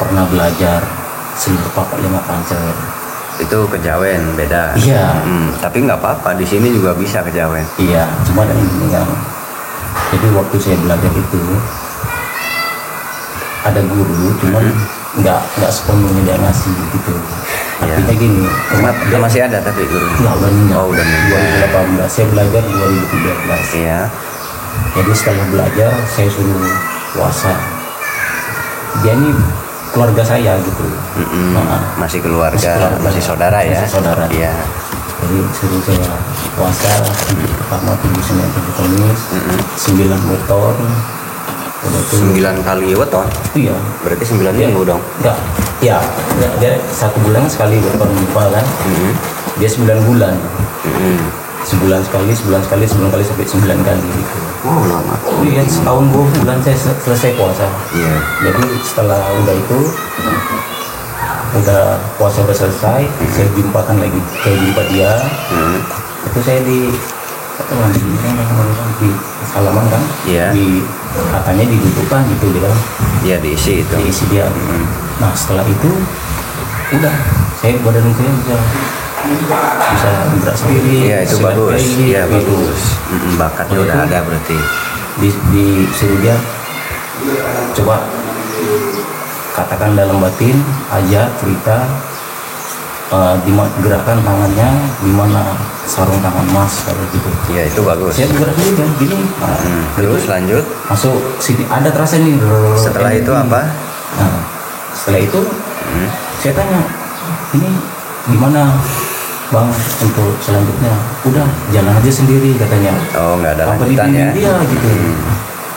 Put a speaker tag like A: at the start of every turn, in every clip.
A: pernah belajar seluruh papak 5 pancer.
B: Itu kejawen beda.
A: Iya.
B: Tapi nggak apa-apa, di sini juga bisa kejawen.
A: Iya, cuma ada ini kan. Jadi waktu saya belajar itu ada guru, cuman nggak sepenuhnya dia ngasih gitu. Artinya gini,
B: masih ada tapi gurunya.
A: Ya udah meninggal.
B: Oh, udah meninggal.
A: 2018, saya belajar 2013.
B: Iya.
A: Jadi setelah belajar saya suruh puasa. Dia ini keluarga saya gitu.
B: Masih keluarga, masih saudara ya.
A: Masih saudara.
B: Iya.
A: Jadi suruh saya puasa pertama 7 Senin 7 Kamis 9 weton. Udah tuh
B: 9 kali weton.
A: Iya.
B: Berarti 9 minggu dong.
A: Enggak. Ya, dia 1 bulan sekali weton lupa kan. Dia 9 bulan. Sebulan sekali sampai 9 kali gitu.
B: Oh, lama.
A: Iya, setahun 2 bulan saya selesai puasa.
B: Iya.
A: Jadi setelah udah itu udah puasa udah selesai, saya jumpakan lagi, saya jumpa dia. Itu saya di halaman kan, di katanya didudukkan gitu dia kan.
B: Iya, diisi itu.
A: Diisi dia. Nah setelah itu udah saya badan saya bisa gerak sendiri.
B: Iya, itu bagus. Iya, bagus. Bakatnya udah ada berarti.
A: Disuruh dia coba katakan dalam batin aja cerita gerakan tangannya gimana, sarung tangan mas kayak gitu.
B: Iya, itu bagus.
A: Saya bergerak dulu kan gini.
B: Terus lanjut
A: masuk sini ada terasa nih.
B: Setelah itu apa?
A: Nah, setelah itu saya tanya ini gimana bang untuk selanjutnya? Udah jalan aja sendiri katanya.
B: Oh, nggak ada lanjutan ya?
A: Dia gitu.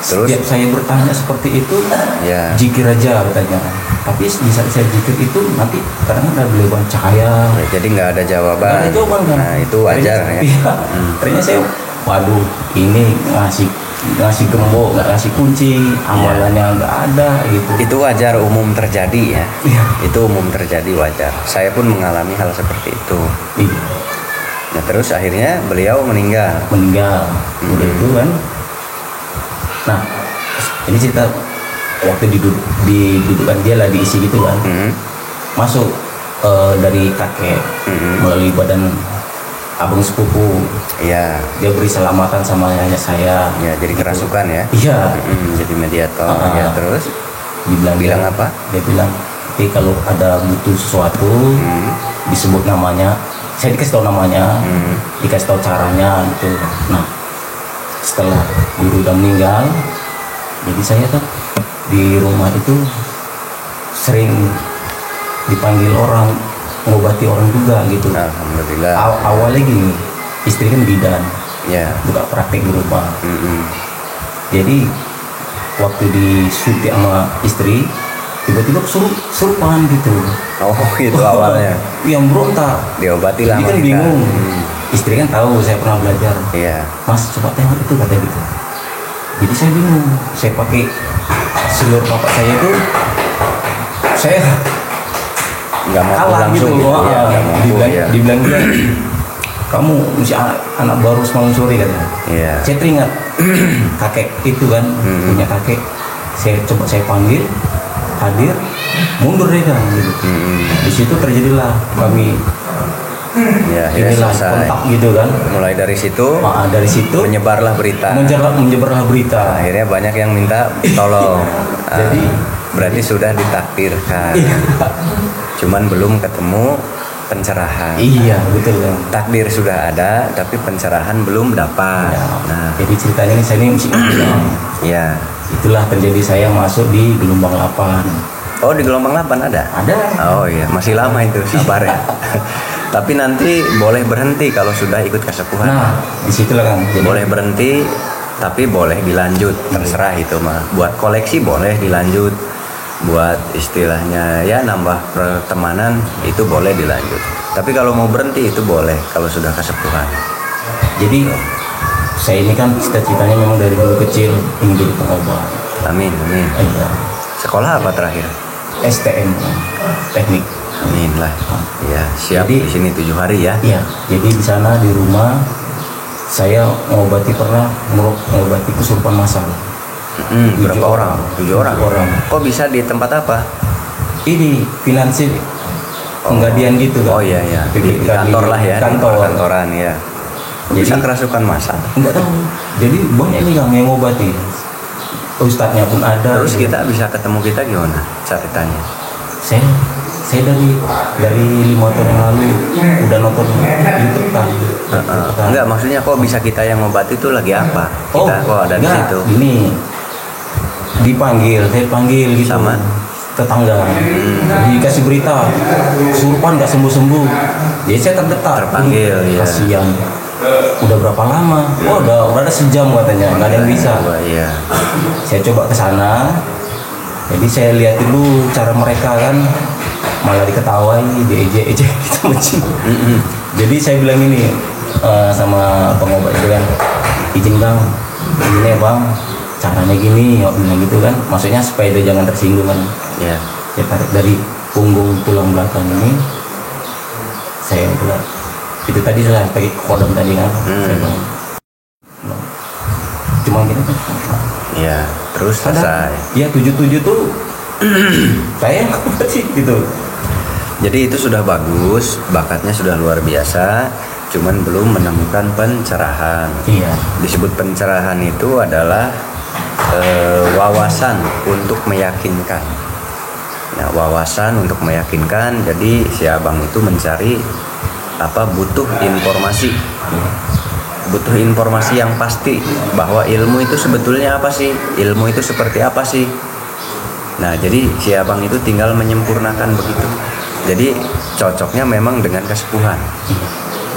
B: Terus
A: setiap saya bertanya seperti itu,
B: ya.
A: Zikir aja katanya. Tapi di saat saya zikir itu nanti kadang ada belewan cahaya.
B: Ya, jadi nggak ada jawaban.
A: Nggak ada jawaban kan?
B: Nah, itu wajar ya.
A: Iya. Ternyata saya, waduh, ini ngasih gembok, nggak ngasih kunci, amalannya nggak ada gitu.
B: Itu wajar, umum terjadi ya.
A: Iya.
B: Itu umum terjadi, wajar. Saya pun mengalami hal seperti itu.
A: Iya.
B: Nah, terus akhirnya beliau meninggal.
A: Udah itu kan. Nah, ini cerita waktu didudukan dia lah, diisi gitu kan. Masuk dari kakek melalui badan abang sepupu.
B: Iya.
A: Dia beri selamatan sama ayah saya.
B: Ya, jadi kerasukan ya.
A: Iya.
B: Jadi mediator. Ya, terus bilang apa?
A: Dia bilang, kalau ada butuh sesuatu, disebut namanya. Saya dikasih tahu namanya, dikasih tahu caranya gitu. Nah, setelah guru udah meninggal, jadi saya tuh di rumah itu sering dipanggil orang, ngobati orang juga gitu.
B: Alhamdulillah.
A: Awalnya gini, istri kan bidan, buka praktek di rumah. Jadi waktu disuntik sama istri, tiba-tiba kesurupan gitu.
B: Oh, itu awalnya.
A: Yang berontak.
B: Diobati lah.
A: Dia kan bingung. Istri kan tahu saya pernah belajar.
B: Iya.
A: Mas coba tengok itu kata gitu. Jadi saya bingung. Saya pakai seluruh bapak saya itu, saya
B: nggak mau
A: kalah gitu. Dibilang dia, kamu mesti anak baru semalam sore katanya.
B: Iya.
A: Saya teringat kakek itu kan, punya kakek. Saya coba saya panggil, hadir, mundur deh kan gitu. Di situ terjadilah kami.
B: Ya,
A: inilah kontak gitu kan.
B: Mulai dari situ menyebarlah berita.
A: Menyebarlah berita.
B: Akhirnya banyak yang minta tolong. Jadi berarti sudah ditakdirkan. Cuman belum ketemu pencerahan.
A: Iya, betul kan.
B: Takdir sudah ada, tapi pencerahan belum dapat.
A: Ya, nah, jadi ceritanya ini saya ini mesti
B: ya.
A: Itulah terjadi saya masuk di gelombang 8.
B: Oh, di gelombang 8 ada?
A: Ada.
B: Oh iya, masih lama itu, sabar ya. Tapi nanti boleh berhenti kalau sudah ikut kesepuhan.
A: Nah, disitulah kan.
B: Jadi, boleh berhenti, tapi boleh dilanjut. Terserah itu mah. Buat koleksi boleh dilanjut. Buat istilahnya ya nambah pertemanan itu boleh dilanjut. Tapi kalau mau berhenti itu boleh kalau sudah kesepuhan.
A: Jadi saya ini kan cita-citanya memang dari dulu kecil ingin jadi pengobat.
B: Amin, amin.
A: Iya.
B: Sekolah apa terakhir?
A: STM, teknik.
B: Amin lah. Ya, siap. Jadi, di sini 7 hari ya.
A: Iya. Jadi di sana di rumah saya mengobati kesurupan massal.
B: Berapa orang? 7 orang. Kok bisa di tempat apa?
A: ini finansial penggadian gitu kan.
B: Oh iya ya, di kantor lah ya, kantoran ya. Bisa kerasukan massa?
A: Enggak tahu. Jadi banyak nih yang ngobati. Ustadznya pun ada.
B: Terus kita bisa ketemu kita gimana ceritanya?
A: Saya dari 5 tahun yang lalu udah nonton YouTube kan.
B: Enggak, maksudnya kok bisa kita yang ngobati itu lagi apa? Kita kok ada di situ?
A: Ini saya panggil gitu
B: sama
A: tetangga, dikasih berita kesurupan nggak sembuh. Jadi saya
B: terpanggil ya.
A: Kasihan. Udah berapa lama? Udah ada sejam katanya, nggak ada yang bisa.
B: Iya.
A: Saya coba ke sana. Jadi saya lihat dulu cara mereka kan, malah diketawai, diejek-ejek gitu. Jadi saya bilang ini sama pengobat itu kan, izin bang, ini ya bang, caranya gini, gitu kan. Maksudnya supaya dia jangan tersinggung kan.
B: Ya.
A: Saya tarik dari punggung tulang belakang ini, saya bilang itu tadi saya pakai kodam tadi kan. Saya bilang, cuma gitu kan.
B: Ya, terus selesai.
A: Ya 77 tuh saya sih gitu.
B: Jadi itu sudah bagus, bakatnya sudah luar biasa, cuman belum menemukan pencerahan.
A: Iya.
B: Disebut pencerahan itu adalah wawasan untuk meyakinkan. Nah, wawasan untuk meyakinkan. Jadi si abang itu mencari butuh informasi. Butuh informasi yang pasti bahwa ilmu itu sebetulnya apa sih? Ilmu itu seperti apa sih? Nah, jadi si abang itu tinggal menyempurnakan begitu. Jadi cocoknya memang dengan kesepuhan.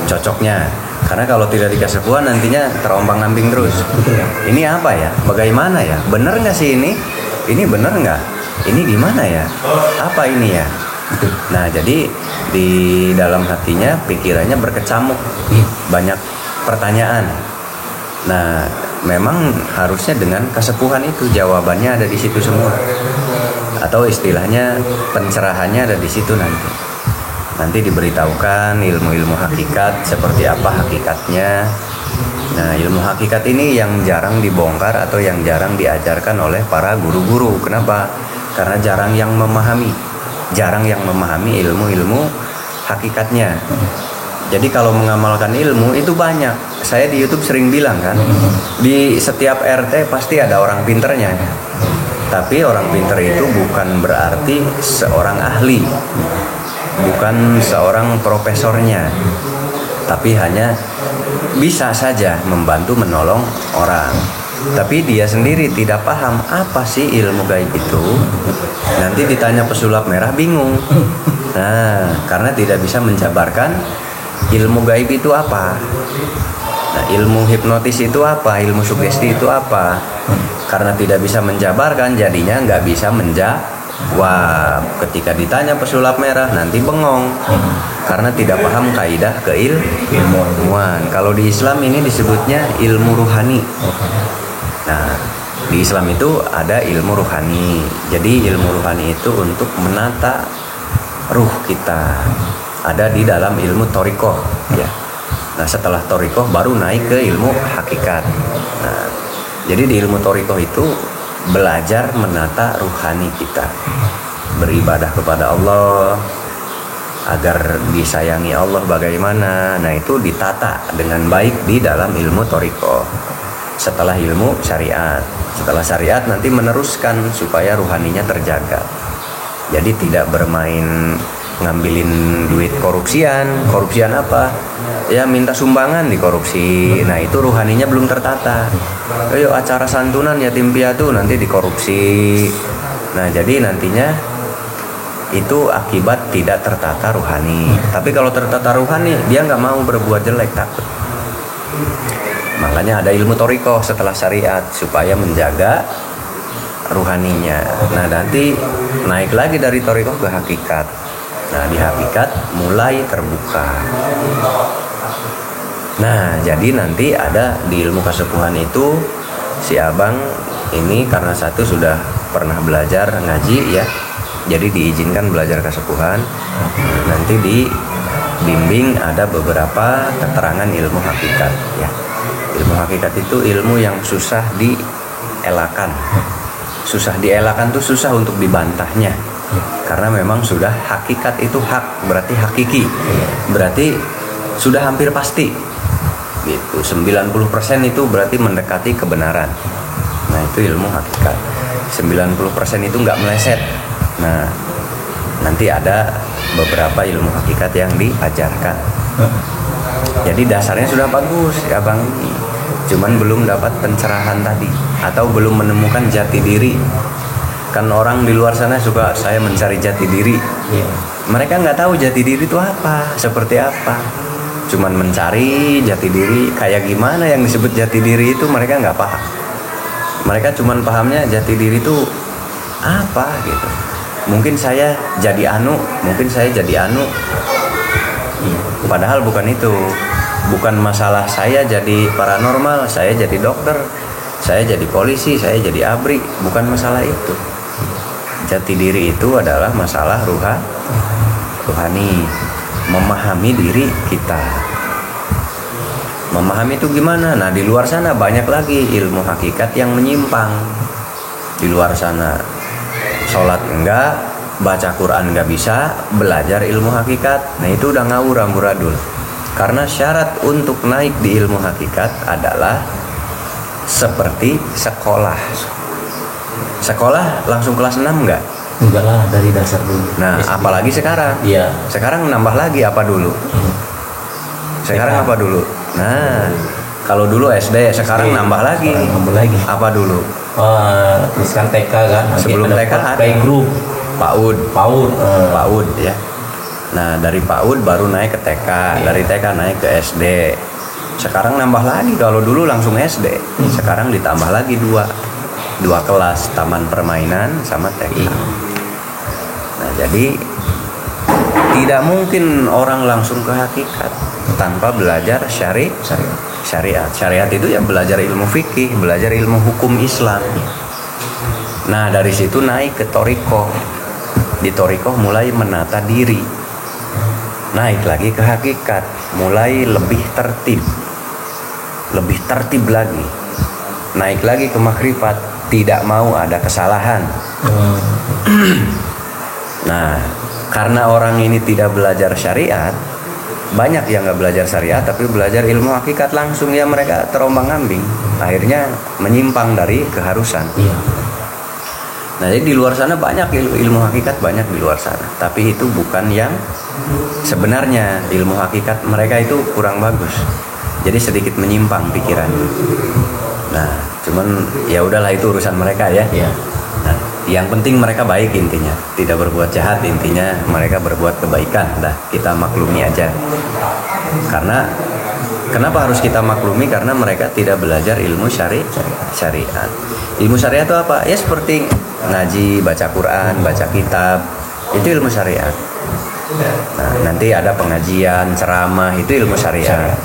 B: Cocoknya. Karena kalau tidak di kesepuhan nantinya terombang-ambing terus. Ini apa ya? Bagaimana ya? Benar nggak sih ini? Ini benar nggak? Ini gimana ya? Apa ini ya? Nah, jadi di dalam hatinya, pikirannya berkecamuk. Banyak pertanyaan. Nah, memang harusnya dengan kesepuhan itu jawabannya ada di situ semua. Atau istilahnya pencerahannya ada di situ nanti. Nanti diberitahukan ilmu-ilmu hakikat seperti apa hakikatnya. Nah, ilmu hakikat ini yang jarang dibongkar atau yang jarang diajarkan oleh para guru-guru. Kenapa? Karena jarang yang memahami ilmu-ilmu hakikatnya. Jadi kalau mengamalkan ilmu itu banyak. Saya di YouTube sering bilang kan, di setiap RT pasti ada orang pinternya. Tapi orang pinter itu bukan berarti seorang ahli, bukan seorang profesornya, tapi hanya bisa saja membantu menolong orang. Tapi dia sendiri tidak paham apa sih ilmu gaib itu. Nanti ditanya pesulap merah bingung. Nah, karena tidak bisa menjabarkan ilmu gaib itu apa. Nah, ilmu hipnotis itu apa, ilmu sugesti itu apa. Karena tidak bisa menjabarkan, jadinya nggak bisa menjawab. Ketika ditanya pesulap merah, nanti bengong. Karena tidak paham kaidah keilmuan. Kalau di Islam ini disebutnya ilmu ruhani. Nah, di Islam itu ada ilmu ruhani. Jadi ilmu ruhani itu untuk menata ruh kita. Ada di dalam ilmu thoriqoh, ya. Nah, setelah thoriqoh baru naik ke ilmu hakikat. Nah, jadi di ilmu thoriqoh itu belajar menata ruhani kita, beribadah kepada Allah agar disayangi Allah bagaimana. Nah, itu ditata dengan baik di dalam ilmu thoriqoh. Setelah ilmu syariat, nanti meneruskan supaya ruhaninya terjaga. Jadi tidak bermain ngambilin duit korupsian apa? Ya minta sumbangan di korupsi. Nah, itu ruhaninya belum tertata. Ayo acara santunan yatim piatu nanti dikorupsi. Nah, jadi nantinya itu akibat tidak tertata ruhani. Tapi kalau tertata ruhani, dia nggak mau berbuat jelek, takut. Makanya ada ilmu thoriqoh setelah syariat supaya menjaga ruhaninya. Nah, nanti naik lagi dari thoriqoh ke hakikat. Nah, di hakikat mulai terbuka. Nah, jadi nanti ada di ilmu kesepuhan itu si abang ini karena satu sudah pernah belajar ngaji ya. Jadi diizinkan belajar kesepuhan. Nanti dibimbing ada beberapa keterangan ilmu hakikat ya. Ilmu hakikat itu ilmu yang susah dielakkan. Susah dielakkan tuh susah untuk dibantahnya. Karena memang sudah hakikat itu hak, berarti hakiki. Berarti sudah hampir pasti. Gitu. 90% itu berarti mendekati kebenaran. Nah, itu ilmu hakikat. 90% itu nggak meleset. Nah, nanti ada beberapa ilmu hakikat yang diajarkan. Jadi dasarnya sudah bagus ya Bang. Cuman belum dapat pencerahan tadi, atau belum menemukan jati diri. Kan orang di luar sana suka saya mencari jati diri. Mereka nggak tahu jati diri itu apa, seperti apa. Cuman mencari jati diri kayak gimana yang disebut jati diri itu mereka nggak paham. Mereka cuman pahamnya jati diri itu apa gitu. Mungkin saya jadi anu, mungkin saya jadi anu. Padahal bukan itu. Bukan masalah saya jadi paranormal, saya jadi dokter, saya jadi polisi, saya jadi ABRI. Bukan masalah itu. Jati diri itu adalah masalah rohani. Memahami diri kita. Memahami itu gimana? Nah, di luar sana banyak lagi ilmu hakikat yang menyimpang. Di luar sana sholat enggak, baca Quran enggak bisa, belajar ilmu hakikat. Nah, itu udah ngawur amburadul. Karena syarat untuk naik di ilmu hakikat adalah seperti sekolah. Sekolah langsung kelas 6 enggak?
A: Enggak lah, dari dasar dulu.
B: Nah,
A: SD.
B: apalagi sekarang.
A: Iya.
B: Sekarang nambah lagi apa dulu? Sekarang apa dulu? Nah, kalau dulu SD, sekarang nambah lagi.
A: Nambah lagi.
B: Apa dulu?
A: Tuliskan TK kan.
B: Sebelum TK ada
A: playgroup,
B: PAUD ya. Nah, dari PAUD baru naik ke TK, dari TK naik ke SD. Sekarang nambah lagi, kalau dulu langsung SD. Sekarang ditambah lagi dua kelas, taman permainan sama TK. Nah, jadi tidak mungkin orang langsung ke hakikat tanpa belajar syariat. Syariat itu ya belajar ilmu fikih, belajar ilmu hukum Islam. Nah, dari situ naik ke thoriqoh. Di thoriqoh mulai menata diri. Naik lagi ke hakikat, mulai lebih tertib lagi. Naik lagi ke makrifat, tidak mau ada kesalahan. Nah, karena orang ini tidak belajar syariat, banyak yang nggak belajar syariat tapi belajar ilmu hakikat langsung, ya mereka terombang-ambing, akhirnya menyimpang dari keharusan. Nah, jadi di luar sana banyak ilmu hakikat, banyak di luar sana, tapi itu bukan yang sebenarnya. Ilmu hakikat mereka itu kurang bagus, jadi sedikit menyimpang pikirannya. Nah, cuman ya udahlah, itu urusan mereka ya. Nah, yang penting mereka baik, intinya tidak berbuat jahat, intinya mereka berbuat kebaikan. Dah, kita maklumi aja. Karena kenapa harus kita maklumi? Karena mereka tidak belajar ilmu syariat. Ilmu syariat itu apa? Ya seperti ngaji, baca Quran, baca kitab, itu ilmu syariat. Nah, nanti ada pengajian, ceramah, itu ilmu syariat.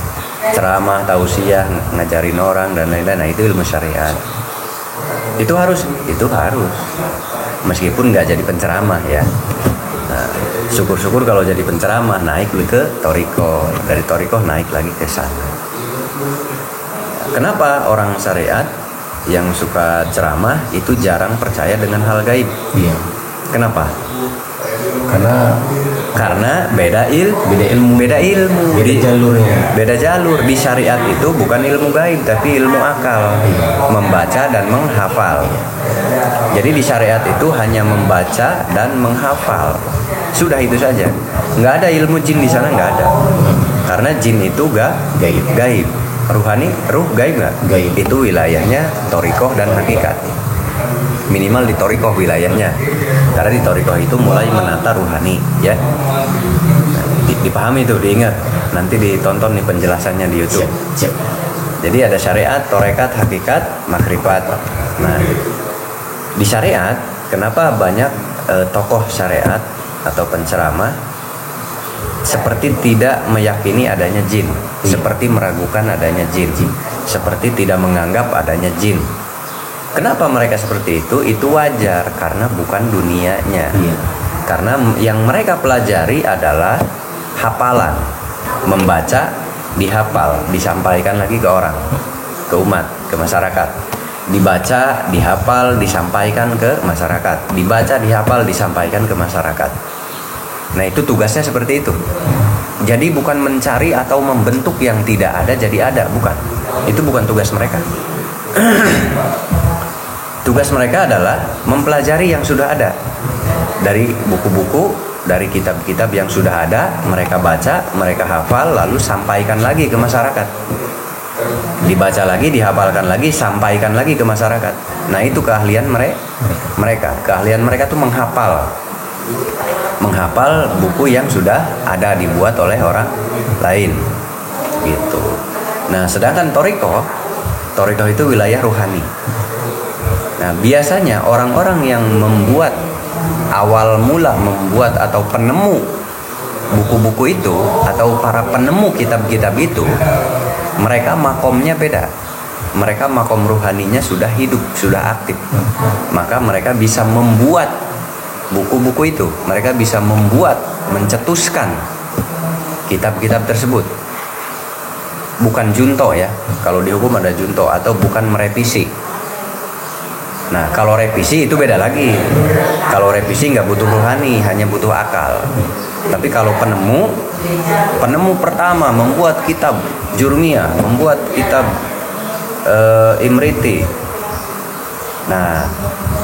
B: Ceramah, tausiah, ngajarin orang dan lain-lain, nah itu ilmu syariat. Itu harus. Meskipun nggak jadi penceramah ya. Nah, syukur-syukur kalau jadi penceramah, naik ke thoriqoh, dari thoriqoh naik lagi ke sana. Kenapa orang syariat yang suka ceramah itu jarang percaya dengan hal gaib? Kenapa? Karena beda ilmu. Beda jalur. Di syariat itu bukan ilmu gaib tapi ilmu akal, membaca dan menghafal. Jadi di syariat itu hanya membaca dan menghafal. Sudah itu saja. Nggak ada ilmu jin di sana, nggak ada. Karena jin itu gaib. Ruhani, gaib nggak? Gaib. Itu wilayahnya thoriqoh dan hakikat. Minimal di thoriqoh wilayahnya. Karena di thoriqoh itu mulai menata ruhani, ya. Nah, dipahami itu, diingat. Nanti ditonton nih penjelasannya di YouTube. Siap. Jadi ada syariat, torekat, hakikat, makrifat. Nah, di syariat, kenapa banyak tokoh syariat atau penceramah seperti tidak meyakini adanya jin, seperti meragukan adanya jin, seperti tidak menganggap adanya jin. Kenapa mereka seperti itu? Itu wajar, karena bukan dunianya. Karena yang mereka pelajari adalah hafalan, membaca, dihafal, disampaikan lagi ke orang, ke umat, ke masyarakat. dibaca, dihafal, disampaikan ke masyarakat. Dibaca, dihafal, disampaikan ke masyarakat. Nah itu tugasnya seperti itu. Jadi bukan mencari atau membentuk yang tidak ada jadi ada, bukan. Itu bukan tugas mereka. Tugas mereka adalah mempelajari yang sudah ada dari buku-buku, dari kitab-kitab yang sudah ada, mereka baca, mereka hafal, lalu sampaikan lagi ke masyarakat. Dibaca lagi, dihafalkan lagi, sampaikan lagi ke masyarakat. Nah itu keahlian mereka. Keahlian mereka tuh menghafal buku yang sudah ada dibuat oleh orang lain gitu. Nah sedangkan toriko itu wilayah ruhani. Nah biasanya orang-orang yang awal mula membuat atau penemu buku-buku itu atau para penemu kitab-kitab itu, mereka makomnya beda. Mereka makom ruhaninya sudah hidup, sudah aktif. Maka mereka bisa membuat buku-buku itu. Mereka bisa mencetuskan kitab-kitab tersebut. Bukan junto ya. Kalau di hukum ada junto, atau bukan merevisi. Nah kalau revisi itu beda lagi. Kalau revisi nggak butuh ruhani, hanya butuh akal. Tapi kalau penemu pertama membuat kitab Jurmiyah, membuat kitab Imriti. Nah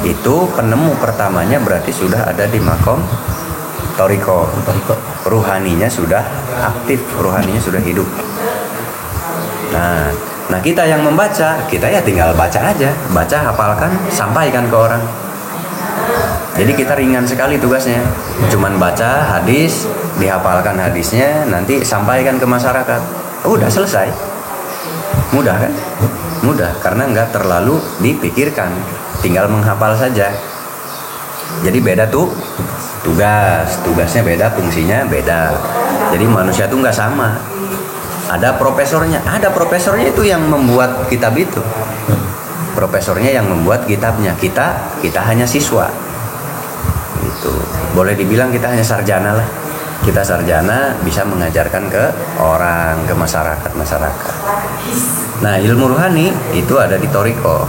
B: itu penemu pertamanya berarti sudah ada di makom toriko. Ruhaninya sudah aktif, ruhaninya sudah hidup. Nah kita yang membaca, kita ya tinggal baca aja, baca, hafalkan, sampaikan ke orang. Jadi kita ringan sekali tugasnya, cuman baca hadis, dihafalkan hadisnya, nanti sampaikan ke masyarakat. Udah selesai. Mudah kan? Mudah, karena nggak terlalu dipikirkan, tinggal menghafal saja. Jadi beda tuh tugasnya beda, fungsinya beda. Jadi manusia tuh nggak sama. Ada profesornya itu yang membuat kitab itu. Profesornya yang membuat kitabnya. Kita hanya siswa. Itu boleh dibilang kita hanya sarjana lah. Kita sarjana bisa mengajarkan ke orang, ke masyarakat. Nah ilmu ruhani itu ada di toriko.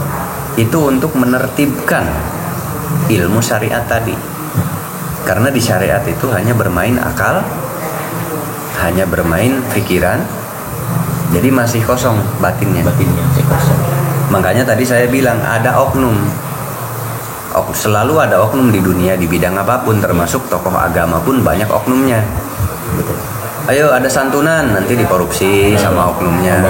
B: Itu untuk menertibkan ilmu syariat tadi. Karena di syariat itu hanya bermain akal, hanya bermain pikiran. Jadi masih kosong batinnya masih kosong. Makanya tadi saya bilang ada oknum. Selalu ada oknum di dunia di bidang apapun, termasuk tokoh agama pun banyak oknumnya. Betul. Ayo ada santunan, nanti dikorupsi sama oknumnya.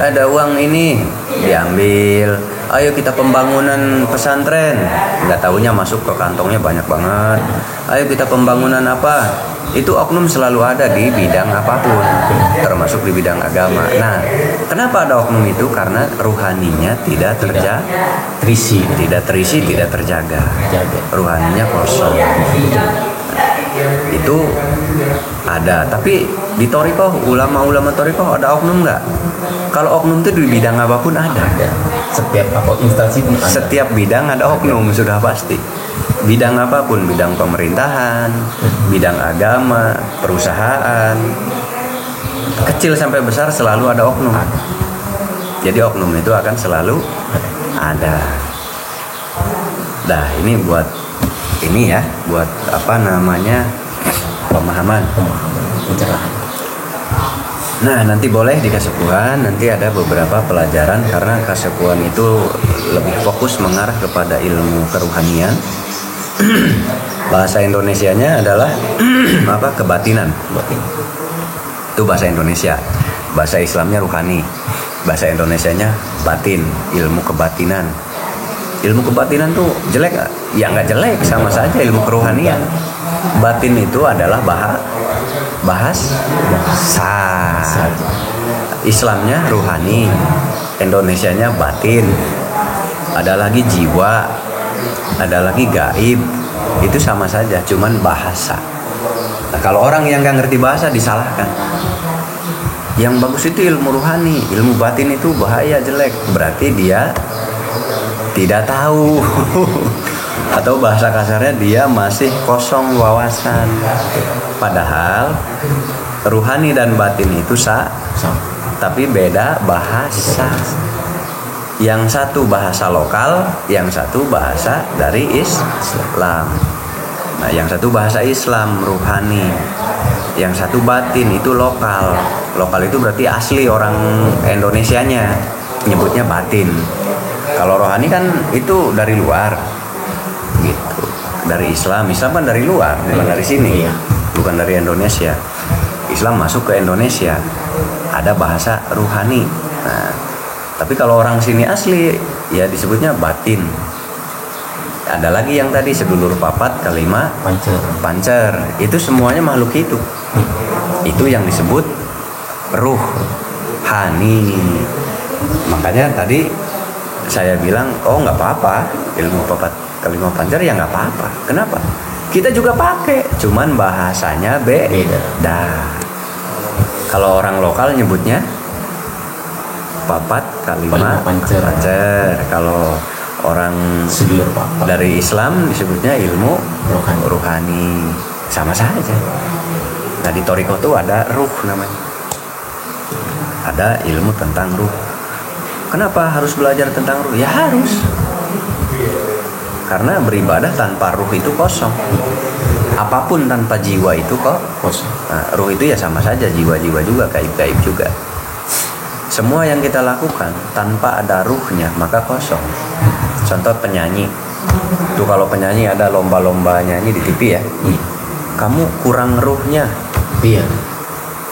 B: Ada uang ini diambil. Ayo kita pembangunan pesantren, nggak tahunya masuk ke kantongnya banyak banget. Ayo kita pembangunan apa? Itu oknum selalu ada di bidang apapun, termasuk di bidang agama. Nah, kenapa ada oknum itu? Karena ruhaninya tidak terisi, tidak terjaga. Ruhaninya kosong. Itu ada, tapi di toriko, ulama-ulama toriko ada oknum nggak? Kalau oknum itu di bidang apapun ada.
A: Setiap instansi pun ada.
B: Setiap bidang ada oknum, sudah pasti. Bidang apapun, bidang pemerintahan, bidang agama, perusahaan, kecil sampai besar selalu ada oknum. Jadi oknum itu akan selalu ada. Nah ini buat pemahaman.
A: Pencerahan.
B: Nah nanti boleh di kasepuhan nanti ada beberapa pelajaran, karena kasepuhan itu lebih fokus mengarah kepada ilmu keruhanian. Bahasa Indonesianya adalah kebatinan. Itu bahasa Indonesia. Bahasa Islamnya ruhani. Bahasa Indonesianya batin, ilmu kebatinan. Ilmu kebatinan tuh jelek? Ya nggak jelek, sama saja ilmu keruhanian. Batin itu adalah bahasa. Islamnya ruhani, Indonesianya batin. Ada lagi jiwa, ada lagi gaib. Itu sama saja, cuman bahasa. Nah, kalau orang yang nggak ngerti bahasa disalahkan. Yang bagus itu ilmu ruhani, ilmu batin itu bahaya, jelek. Berarti dia tidak tahu. Atau bahasa kasarnya dia masih kosong wawasan. Padahal ruhani dan batin itu tapi beda bahasa. Yang satu bahasa lokal, yang satu bahasa dari Islam. Nah, yang satu bahasa Islam ruhani, yang satu batin itu lokal. Lokal itu berarti asli orang Indonesianya, nyebutnya batin. Kalau rohani kan itu dari luar, gitu. Dari Islam kan dari luar, bukan dari sini, bukan dari Indonesia. Islam masuk ke Indonesia, ada bahasa ruhani. Nah, tapi kalau orang sini asli, ya disebutnya batin. Ada lagi yang tadi sedulur papat kalima pancer. Itu semuanya makhluk hidup. Itu yang disebut ruh hani. Makanya tadi saya bilang, oh nggak apa-apa ilmu papat kalima pancer ya nggak apa-apa. Kenapa? Kita juga pakai, cuman bahasanya beda. Kalau orang lokal nyebutnya papat kalima pancer. Kalau orang
A: sedulur papat
B: dari Islam disebutnya ilmu ruhani. Sama saja. Nah di Toriko tuh ada ruh namanya. Ada ilmu tentang ruh. Kenapa harus belajar tentang ruh? Ya harus. Karena beribadah tanpa ruh itu kosong. Apapun tanpa jiwa itu kok kosong. Nah, ruh itu ya sama saja, jiwa-jiwa juga, gaib-gaib juga. Semua yang kita lakukan tanpa ada ruhnya maka kosong. Contoh penyanyi. Tuh kalau penyanyi ada lomba-lomba nyanyi di TV ya. Kamu kurang ruhnya.
A: Iya.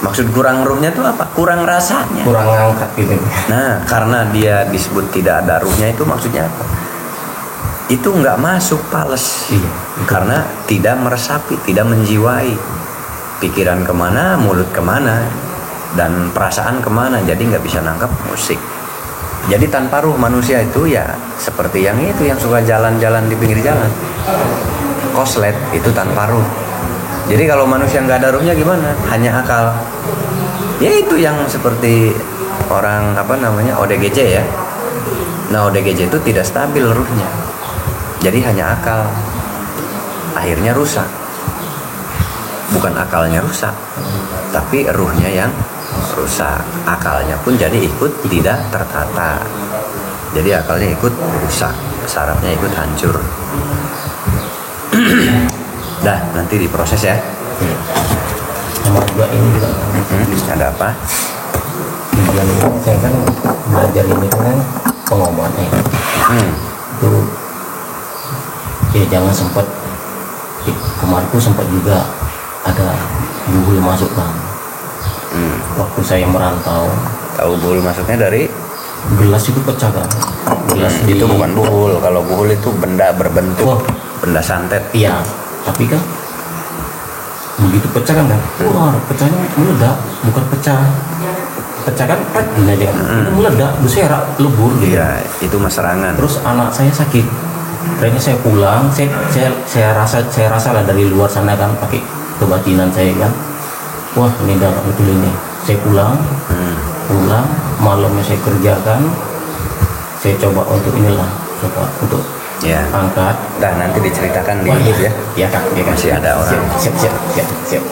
B: Maksud kurang ruhnya tuh apa? Kurang rasanya.
A: Kurang ngangkat gitu.
B: Nah, karena dia disebut tidak ada ruhnya itu maksudnya apa? Itu nggak masuk pales.
A: Iya.
B: Karena tidak meresapi, tidak menjiwai. Pikiran kemana, mulut kemana, dan perasaan kemana. Jadi nggak bisa nangkep musik. Jadi tanpa ruh manusia itu ya seperti yang itu yang suka jalan-jalan di pinggir jalan. Koslet itu tanpa ruh. Jadi kalau manusia nggak ada ruhnya gimana? Hanya akal. Ya itu yang seperti orang ODGJ ya. Nah ODGJ itu tidak stabil ruhnya. Jadi hanya akal. Akhirnya rusak. Bukan akalnya rusak, tapi ruhnya yang rusak. Akalnya pun jadi ikut tidak tertata. Jadi akalnya ikut rusak, sarafnya ikut hancur. Dah, nanti diproses ya.
A: Sama juga ini juga.
B: Ada apa?
A: Tujuan saya kan belajar ini kan pengobatannya. Itu ya jangan sempat kemarin tuh sempat juga ada buhul masuk kan. Waktu saya merantau.
B: Tahu buhul masuknya dari?
A: Gelas itu pecah kan. Gelas
B: itu bukan buhul. Kalau buhul itu benda berbentuk, benda santet.
A: Iya. Tapi kan begitu pecah kan wah pecahnya meledak, bukan pecah kan gini aja kan, itu meledak, berserak, lebur gitu.
B: Iya, itu serangan.
A: Terus anak saya sakit, akhirnya saya pulang, saya rasa lah dari luar sana kan pakai kebatinan saya kan, wah ini dah betul ini. Saya pulang malamnya saya kerjakan, saya coba untuk untuk angkat.
B: Dah nanti diceritakan di YouTube ya.
A: Ya kak,
B: masih ada orang.
A: Siap.